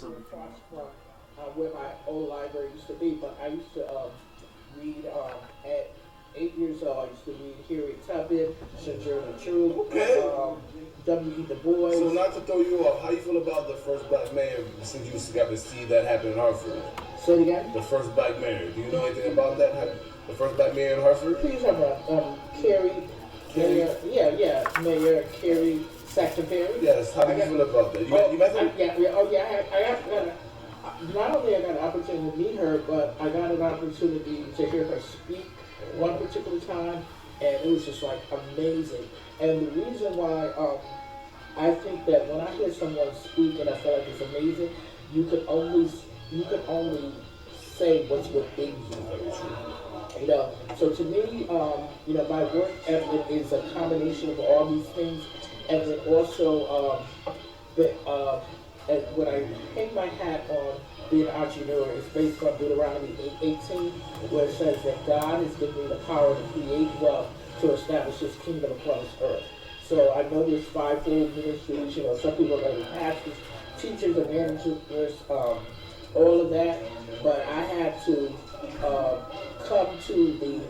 across from where my old library used to be. But I used to read at 8 years old. I used to read Harriet Tubman, Sojourner Truth, Okay. W.E. Du Bois. So not to throw you off, how you feel about the first black mayor since you got to see that happen in Hartford? Say it again? The first black mayor. Do you know anything about that? The first black mayor in Hartford? Please have Carrie. Mayor, Mayor Carrie Saxon Perry. Yes, how do you feel about that? You met her? Not only I got an opportunity to meet her, but I got an opportunity to hear her speak one particular time, and it was just like amazing. And the reason why I think that when I hear someone speak and I feel like it's amazing, you can only say what's within you. So to me, my work ethic is a combination of all these things, and then also when I hang my hat on being an entrepreneur, it's based on Deuteronomy 8:18, where it says that God has given me the power to create wealth to establish His kingdom across earth. So I know there's fivefold ministries. Some people are going to be pastors, teachers, and managers, all of that. But I had to come to the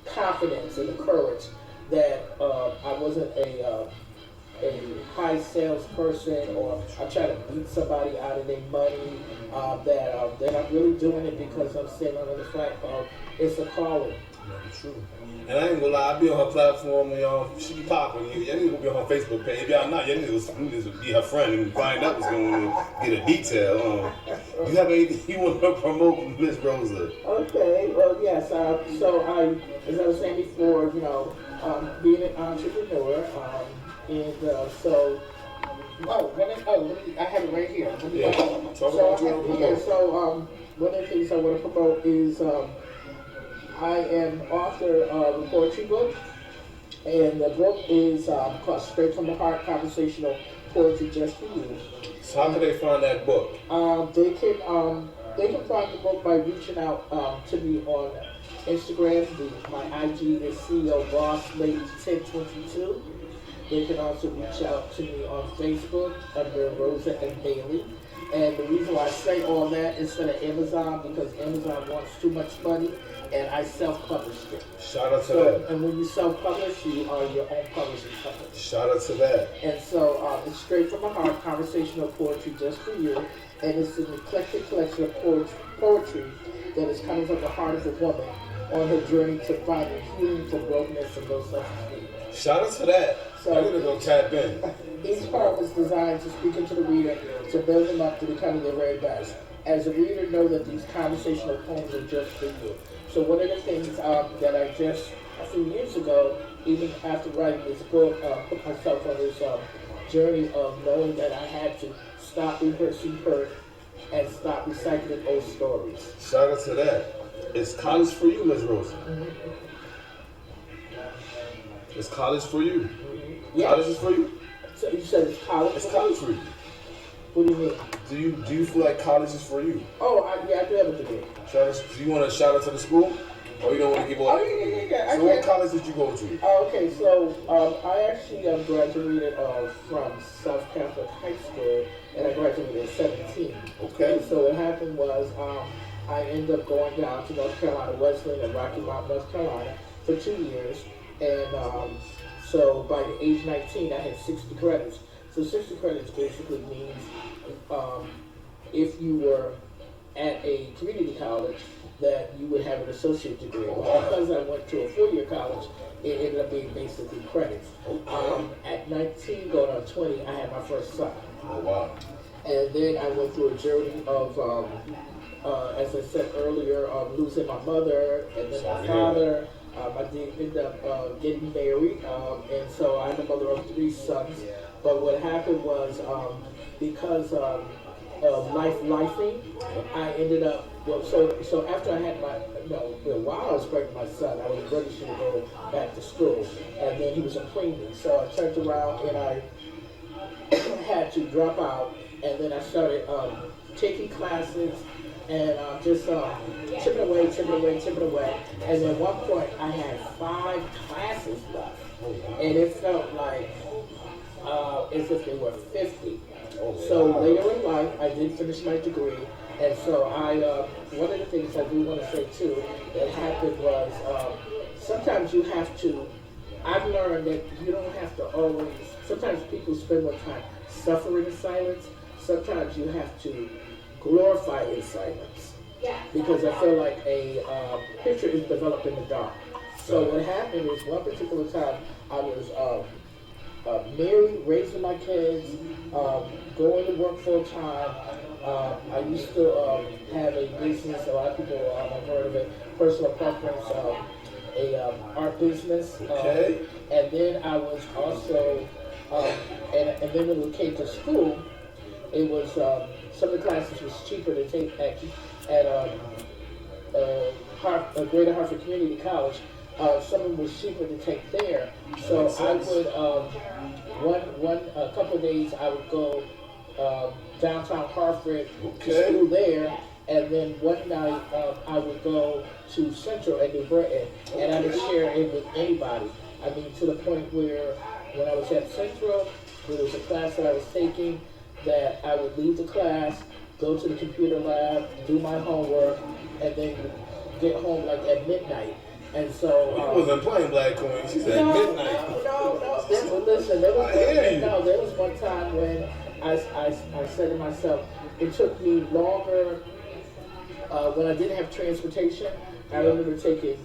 confidence and the courage that I wasn't a high salesperson or I'm trying to beat somebody out of their money, that I'm really doing it because I'm sitting on the fact of it's a calling. That's true. And I ain't gonna lie, I be on her platform, she be popping. Y'all need to be on her Facebook page. If y'all not, y'all need to be her friend and find out what's going on, get a detail. Do you have anything you want to promote, Miss Rosa? Okay, well, yes. So as I was saying before, being an entrepreneur, I have it right here. One of the things I want to promote is I am author of a poetry book, and the book is called Straight from the Heart: Conversational Poetry Just for You. So how can they find that book? They can find the book by reaching out to me on Instagram. My IG is CEO Boss Lady 1022. They can also reach out to me on Facebook under Rosa and Bailey. And the reason why I say all that instead of Amazon, because Amazon wants too much money, and I self-published it. Shout out to that. And when you self-publish, you are your own publishing company. Shout out to that. And so it's Straight from the Heart: Conversational Poetry Just for You. And it's an eclectic collection of poetry that is coming from the heart of a woman on her journey to finding healing from brokenness and those such things. Shout out to that. So I'm gonna go tap in. Each poem is designed to speak into the reader, to build them up to becoming their very best. As a reader, know that these conversational poems are just for you. So one of the things that I just, a few years ago, even after writing this book, put myself on this journey of knowing that I had to stop rehearsing hurt and stop recycling old stories. Shout out to that. It's college for you, Ms. Rosa. Mm-hmm. It's college for you. Yes. College is for you? So you said it's college? It's college for you. What do you mean? Do you feel like college is for you? Oh, I do have a degree. Do you want to shout out to the school? Or you don't want to give all? Oh, yeah. So what college did you go to? Oh, okay. So I actually graduated from South Catholic High School, and I graduated at 17. Okay. And so what happened was I ended up going down to North Carolina Wesleyan and Rocky Mount, North Carolina for 2 years. And so by the age 19, I had 60 credits. So 60 credits basically means if you were at a community college, that you would have an associate degree. Because I went to a 4-year college, it ended up being basically credits. At 19, going on 20, I had my first son. Oh, wow. And then I went through a journey of, as I said earlier, losing my mother and then my father. I did end up getting married, and so I'm the mother of 3 sons. But what happened was, because of lifing, I ended up, so after I had while I was pregnant with my son, I was ready to go back to school, and then he was a preemie. So I turned around and I had to drop out, and then I started taking classes and just chipping away. And then at one point, I had 5 classes left, and it felt like as if they were 50. Oh, So wow. later in life, I did finish my degree, and so one of the things I do want to say too that happened was sometimes you have to. I've learned that you don't have to always. Sometimes people spend more time suffering in silence. Sometimes you have to glorify in silence because I feel like a picture is developed in the dark. So what happened is one particular time I was married, raising my kids, going to work full time. I used to have a business. A lot of people have heard of it. Personal preference, art business. Okay. And then I was also, and then when we came to school, it was some of the classes was cheaper to take at Greater Hartford Community College. Some of them was cheaper to take there. So I would a couple of days I would go downtown Hartford to school there, and then one night I would go to Central at New Britain, and I would share it with anybody. I mean, to the point where when I was at Central, there was a class that I was taking that I would leave the class, go to the computer lab, do my homework, and then get home like at midnight. And so you wasn't playing Black Queen. She said midnight. No. Listen, there was one time when I said to myself, it took me longer when I didn't have transportation. I remember taking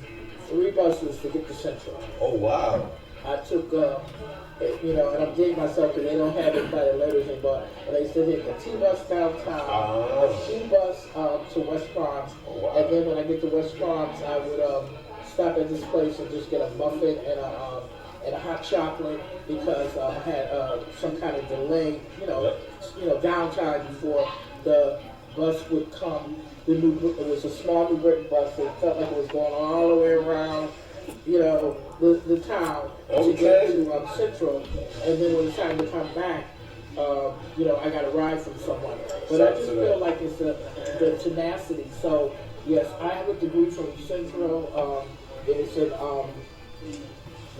3 buses to get to Central. Oh wow! I took, and I'm dating myself because they don't have it by the letters anymore. But I used to take a T-bus downtown, a T-bus to West Palms, and then when I get to West Palms, I would stop at this place and just get a muffin and a hot chocolate because I had some kind of delay, downtime before the bus would come. It was a small New Britain bus. It felt like it was going all the way around, the town to get to Central. And then when it's time to come back, I got a ride from someone. But I just feel like it's the tenacity. So yes, I have a degree from Central. It's in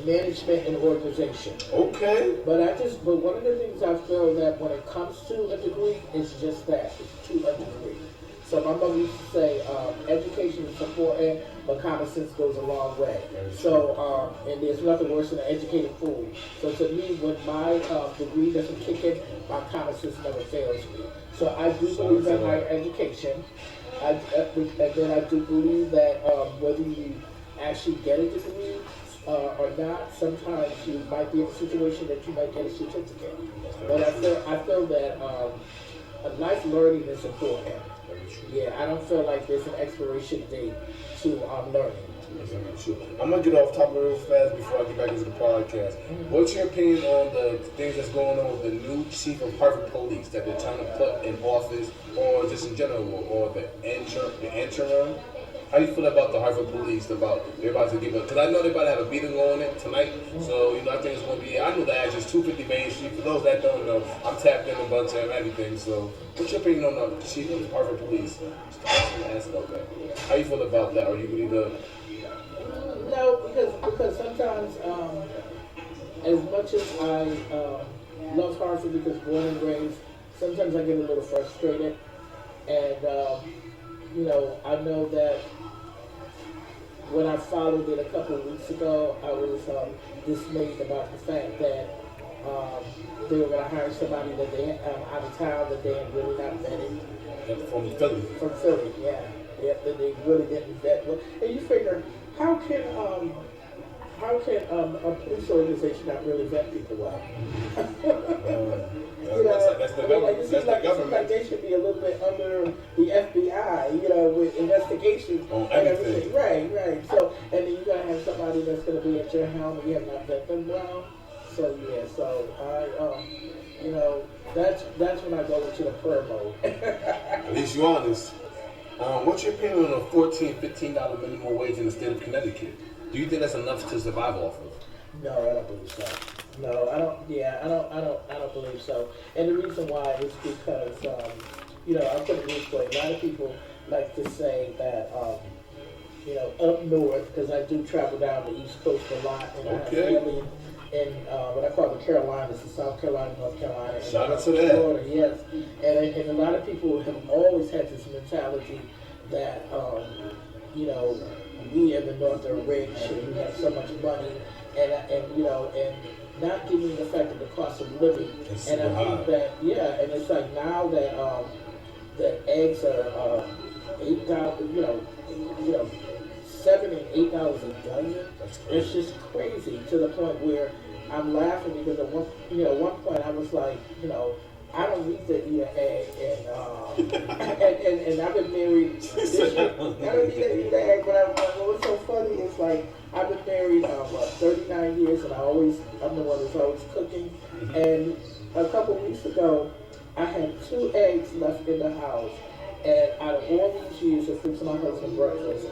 management and organization. Okay. But one of the things I feel that when it comes to a degree, it's just that. It's to a degree. So my mother used to say, education is important, but common sense goes a long way. So, and there's nothing worse than an educated fool. So to me, when my degree doesn't kick in, my common sense never fails me. So I do believe in higher education. And then I do believe that whether you actually get a degree or not, sometimes you might be in a situation that you might get a certificate. But I feel that life learning is important. Yeah, I don't feel like there's an expiration date to learning. I'm gonna get off topic real fast before I get back into the podcast. What's your opinion on the things that's going on with the new chief of Hartford Police that they're trying to put in office, or just in general, or the interim? How do you feel about the Hartford Police? About they're about to give it? Because I know they're about to have a meeting on it tonight. So I think it's going to be. I know the address 250 Main Street. For those that don't know, I'm tapped in a bunch of everything. So what's your opinion on the chief of Hartford Police? Ask about that. How you feel about that? Are you really the? No, because sometimes, as much as I love Hartford because born and raised, sometimes I get a little frustrated, and I know that when I followed it a couple of weeks ago, I was dismayed about the fact that they were going to hire somebody that they out of town that they had really not vetted. From Philly. From Philly, yeah. That they really didn't vet well. And you figure, how can a police organization not really vet people well? That's the government. It seems like they should be a little bit under the FBI, with investigations on and everything. everything. Right. So, and then you gotta have somebody that's gonna be at your helm, and you have not vet them well. So yeah. So that's when I go into the prayer mode. At least you're honest. What's your opinion on a $14, $15 minimum wage in the state of Connecticut? Do you think that's enough to survive off of? No, I don't believe so. No, I don't. Yeah, I don't believe so. And the reason why is because, I'll put it this way. A lot of people like to say that, up north, because I do travel down the East Coast a lot, and I have family in what I call the Carolinas, the South Carolina, North Carolina, and Shout out to that. Florida, yes. And a lot of people have always had this mentality that, you know, we in the North are rich and we have so much money, and you know, and not giving the fact of the cost of living. It's and I think that, yeah, and it's like now that that eggs are $8, you know, $7 and $8 a dozen. That's crazy. It's just crazy to the point where I'm laughing because at one point I was like, you know, I don't need to eat an egg, and I've been married. I don't need to eat an egg, but what's so funny is like I've been married 39 years, and I'm the one that's always cooking. And a couple weeks ago, I had 2 eggs left in the house, and out of all these years of fixing my husband breakfast,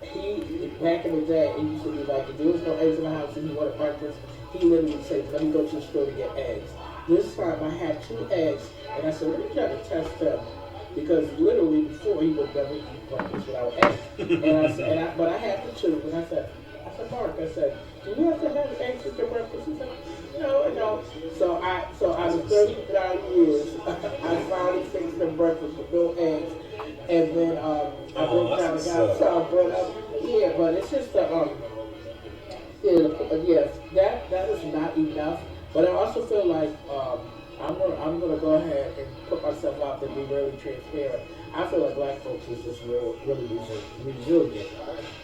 he back in the day it used to be like if there was no eggs in the house and he wanted breakfast, he literally would say, "Let me go to the store to get eggs." This time I had 2 eggs, and I said, "Let me try to test them," because literally before he would never eat breakfast without eggs. But I had the 2, and I said, "Mark," I said, "Do you have to have eggs with your breakfast?" He said, "No." So out of 39 years, I finally fixed them breakfast with no eggs, and then I went down and got some. But it's just that is not enough. But I also feel like I'm gonna go ahead and put myself out there and be really transparent. I feel like black folks is just really resilient.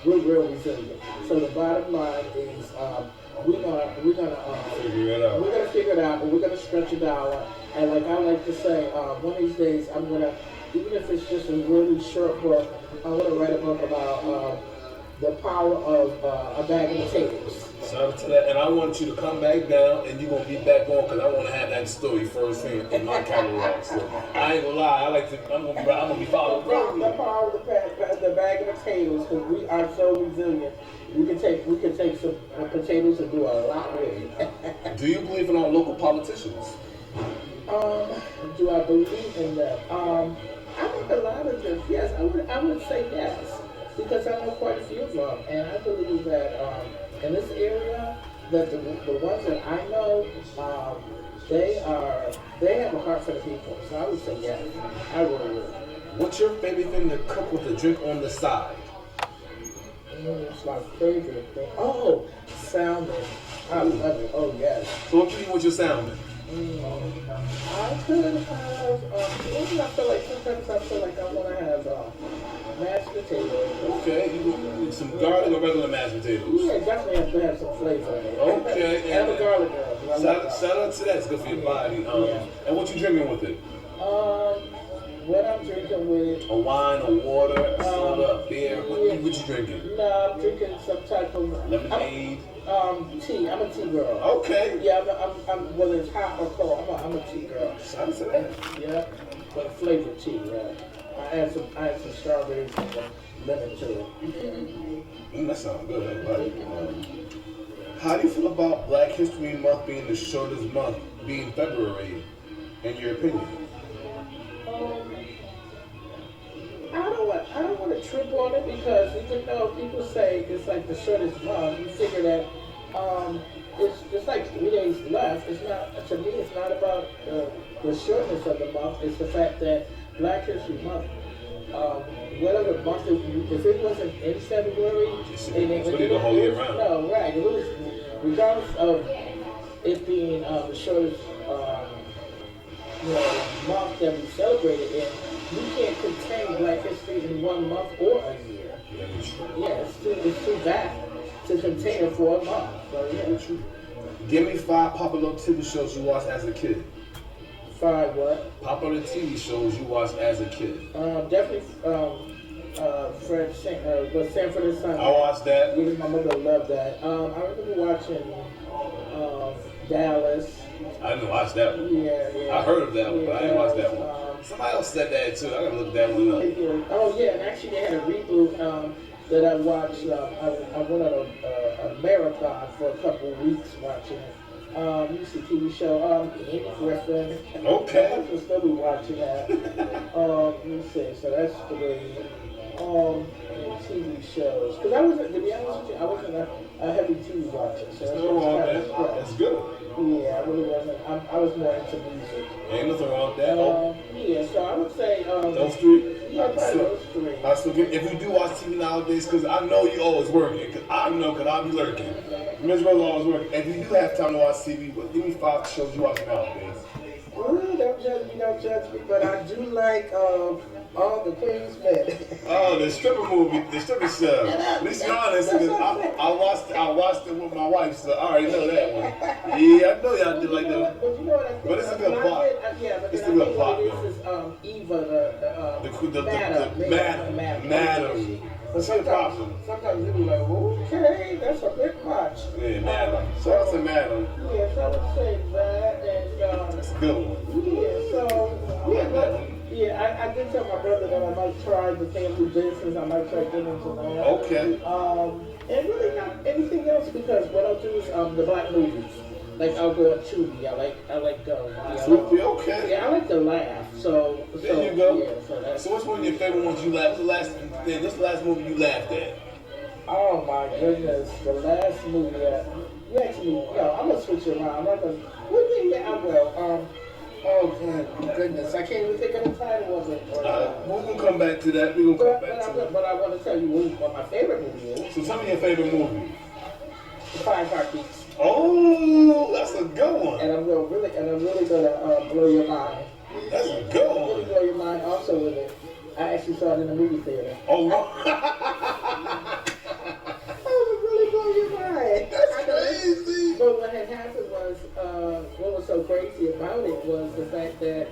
We're real resilient. So the bottom line is we're gonna figure it out, but we're gonna stretch it out. And like I like to say, one of these days I'm gonna, even if it's just a really short book, I'm gonna write a book about the power of a bag of potatoes. Shout out to that, and I want you to come back down, and you're gonna be back on because I want to have that story firsthand in my catalog. So I ain't gonna lie, I'm gonna be following. The power of the bag of potatoes, because we are so resilient. We can take some potatoes and do a lot with it. Do you believe in our local politicians? Do I believe in them? I think a lot of them. Yes, I would say yes, because I know quite a few of them, and I believe that in this area, that the ones that I know, they have a heart for the people. So I would say yes. I really would. What's your favorite thing to cook with a drink on the side? It's my favorite thing. Oh, salmon. I love it. Oh yes. So what you eat with your salmon? I could have. Sometimes I feel like I want to have mashed potatoes. Okay, you need some garlic or regular mashed potatoes? Yeah, definitely have to have some flavor in it. Okay. And a garlic girl. Shout out to that. It's good for your body. And what you drinking with it? What I'm drinking with a wine, a water, a soda, a beer. What you drinking? No, I'm drinking some type of lemonade. Tea. I'm a tea girl. Okay. Yeah, I'm whether it's hot or cold. I'm a tea girl. Shout out to that. Yeah, but flavored tea. Yeah. I add some strawberries and some lemon to it. That sounds good. Everybody. How do you feel about Black History Month being the shortest month, being February, in your opinion? I don't want to trip on it because even though people say it's like the shortest month, you figure that it's like 3 days left. It's not, to me, it's not about the shortness of the month. It's the fact that Black History Month, whatever month, if it wasn't in February, it's really the whole year round. No, right. It was, regardless of it being the shortest month that we celebrated in, you can't contain Black History in 1 month or a year. Yeah, it's too vast to contain it for a month. So yeah. Give me 5 popular TV shows you watched as a kid. 5 what? Popular TV shows you watched as a kid. Definitely Sanford and Son. I watched that. Yeah, my mother loved that. I remember watching Dallas. I didn't watch that one. Yeah. I heard of that one, but I didn't watch that one. Somebody else said that too. I gotta look that one up. Oh yeah, and actually they had a reboot that I watched. I went on a marathon for a couple of weeks watching it. You see TV show, Andy Griffin. Okay. I should still be watching that. Let me see. So that's 3. Let me TV shows. Because I wasn't, to be honest with you, I wasn't a heavy TV watcher. So There's nothing wrong with that. yeah. That's good. Yeah, I really wasn't. I was more into music. Ain't nothing wrong with that. Oh, Yeah, so I would say those three. yeah, probably those three. I still get, if you do watch TV nowadays, because I know you always working, because I know, because I'll be lurking. Ms. Rose always working. If you do have time to watch TV, give me 5 shows you watch nowadays. Ooh, don't judge me, but I do like all the Queen's Men. Oh, the stripper movie, the stripper show. At least be honest, because I watched it with my wife, so I already know that one. Yeah, I know y'all did like that. But you know what I think? But it's a good plot. Yeah, but It's then a good plot, this though. is Eva, The madam. What's your problem? Sometimes you be like, okay, that's a bit much. Yeah, madam. So I said madam. Yes, I would say that, and That's a good one. yeah, so yeah, but, yeah, I did tell my brother that I might try the family business. I might try getting into that. Okay. And really not anything else because what I'll do is the black movies. Like I'll go on Tubi. I like Tubi, okay. Yeah, I like to laugh. So There you go. Yeah, So what's one of your favorite ones you laughed? What's the last movie you laughed at? oh my goodness, the last movie that you actually I'm gonna switch it around. I'm not gonna what thing that I will oh goodness, I can't even think of the title of it. We're gonna come back to that. We're gonna come back to it. But I want to tell you what my favorite movie is. So tell me your favorite movie. Five Heartbeats. Oh, that's a good one. And I'm really gonna blow your mind. That's a good I'm really one. blow your mind also with it. I actually saw it in the movie theater. Oh, I would really blow your mind. that's crazy. But what had happened was, what was so crazy about it was the fact that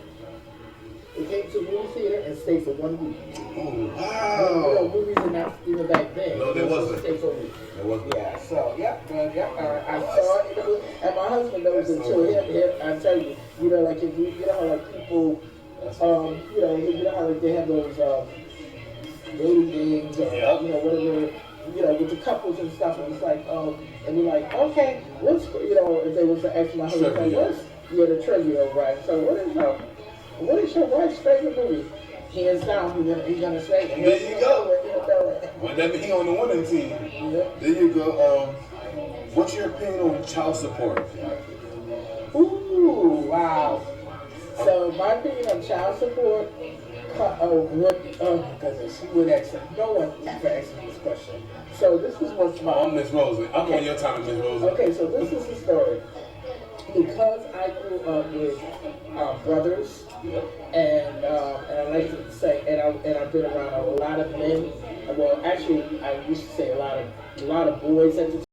it came to a movie theater and stayed for 1 week. Oh, wow. Movies are not even back then. No, there wasn't. Stay for a week. There wasn't. Yeah, so, I saw it in the movie, and my husband knows it too. I tell you, like, if you know how, like, people, you know how, like, they have those, dating games or, whatever, with the couples and stuff, and it's like, and you're like, okay, if they was to ask my husband, like, what's, the trivia, right? So what is your wife's favorite movie? Hands down, he's gonna say it. There you go. Well, that means he on the winning team. Yeah. There you go. What's your opinion on child support? Ooh, wow. So my opinion on child support, oh my goodness, you would ask no one ever asked me this question. So this is what's my I'm Miss Rosie. I'm on your time, Miss Rosie. Okay, so this is the story. Because I grew up with brothers, and I like to say, and I've been around a lot of men. Well, actually, I used to say a lot of boys at the time.